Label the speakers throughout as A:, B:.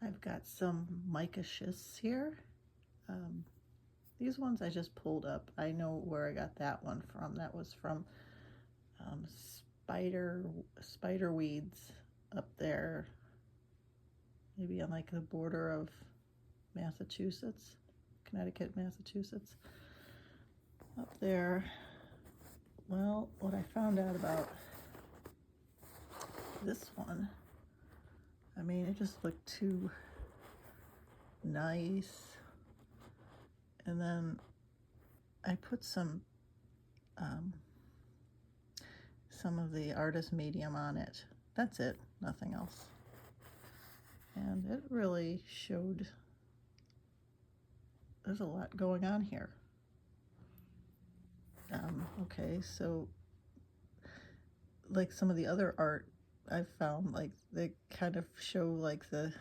A: I've got some mica schists here. Um, these ones I just pulled up. I know where I got that one from. That was from spider weeds up there, maybe on like the border of Massachusetts, Connecticut, Massachusetts. Up there. Well, what I found out about this one, I mean, it just looked too nice. And then I put some of the artist medium on it. That's it, nothing else. And it really showed there's a lot going on here. Okay, so like some of the other art I've found, like they kind of show like the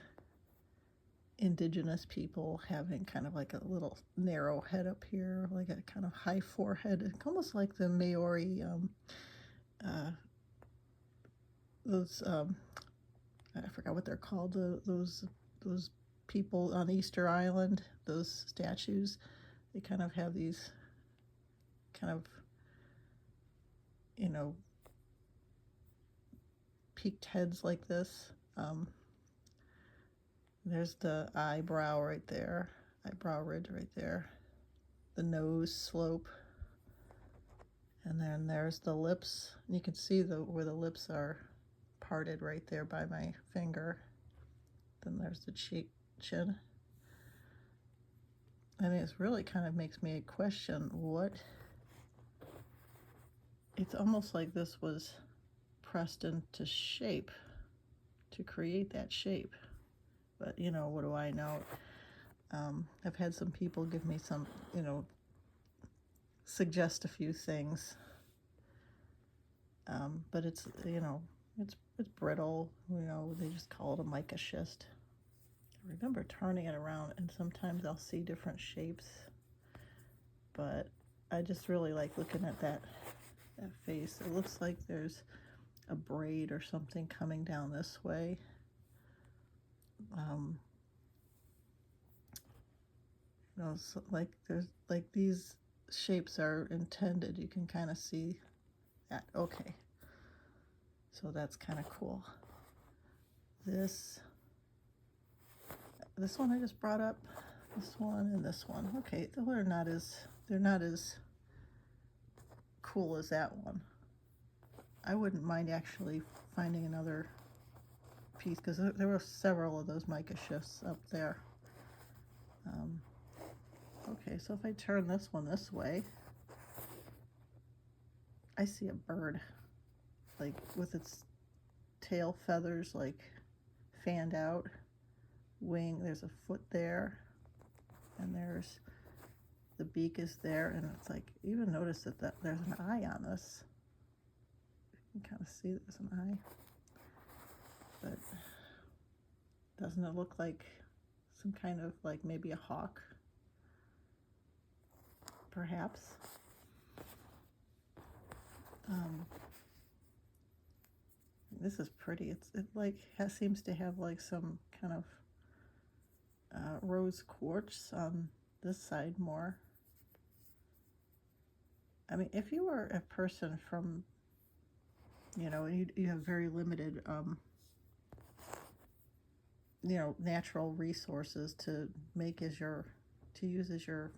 A: indigenous people having kind of like a little narrow head up here, like a kind of high forehead, almost like the Maori, those I forgot what they're called, those people on Easter Island, those statues. They kind of have these kind of, peaked heads like this. There's the eyebrow right there, eyebrow ridge right there, the nose slope, and then there's the lips. You can see where the lips are parted right there by my finger. Then there's the chin. I mean, it's really kind of makes me question it's almost like this was pressed into shape to create that shape. But, what do I know? I've had some people give me some, suggest a few things. But it's, it's brittle, they just call it a mica schist. I remember turning it around, and sometimes I'll see different shapes. But I just really like looking at that face. It looks like there's a braid or something coming down this way. So like there's like these shapes are intended. You can kind of see that. Okay, so that's kind of cool. This one I just brought up, this one and this one. Okay, they're not as cool as that one. I wouldn't mind actually finding another piece, because there were several of those mica schists up there. Okay, so if I turn this one this way, I see a bird, like with its tail feathers like fanned out, wing, there's a foot there, and there's the beak is there, and it's like, even notice that there's an eye on this. You can kind of see there's an eye, but doesn't it look like some kind of, like, maybe a hawk, perhaps? This is pretty. It like seems to have like some kind of rose quartz on this side more. I mean, if you were a person from, you have very limited, natural resources to use as your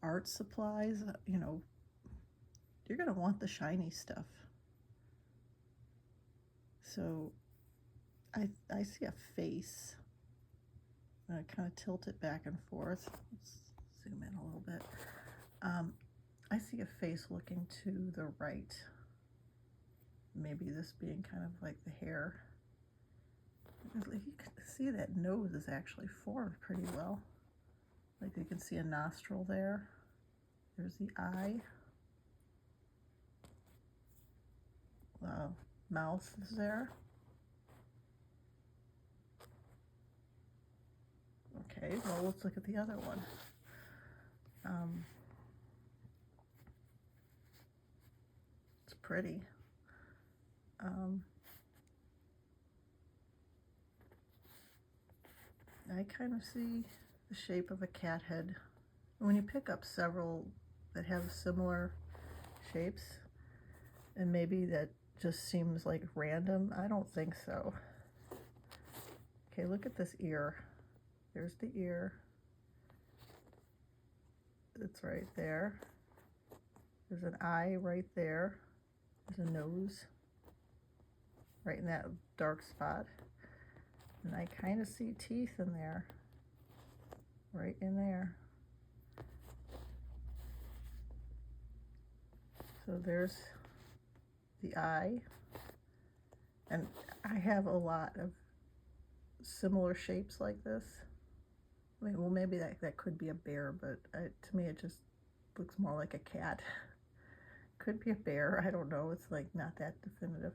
A: art supplies, you're going to want the shiny stuff. So I see a face. I kind of tilt it back and forth. Let's zoom in a little bit. I see a face looking to the right. Maybe this being kind of like the hair. You can see that nose is actually formed pretty well. Like you can see a nostril there. There's the eye. Mouth is there. Okay, well, let's look at the other one. It's pretty. I kind of see the shape of a cat head. When you pick up several that have similar shapes, and maybe that just seems like random, I don't think so. Okay, look at this ear. There's the ear. It's right there. There's an eye right there. There's a nose right in that dark spot. And I kind of see teeth in there. Right in there. So there's the eye. And I have a lot of similar shapes like this. I mean, well, maybe that could be a bear, but to me it just looks more like a cat. Could be a bear, I don't know. It's like not that definitive.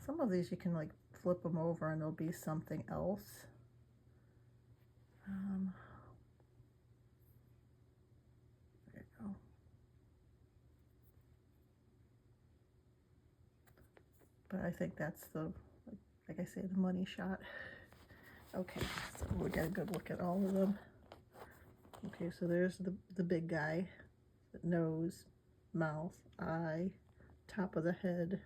A: Some of these you can like flip them over and there'll be something else. There you go. But I think that's the, like I say, the money shot. Okay, so we got a good look at all of them. Okay, so there's the big guy, nose, mouth, eye, top of the head,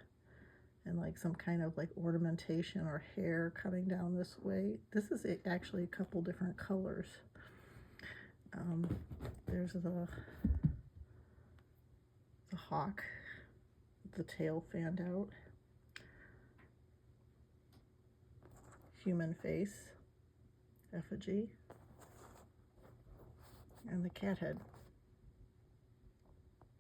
A: and like some kind of like ornamentation or hair coming down this way. This is actually a couple different colors. There's the hawk, the tail fanned out, human face, effigy, and the cat head.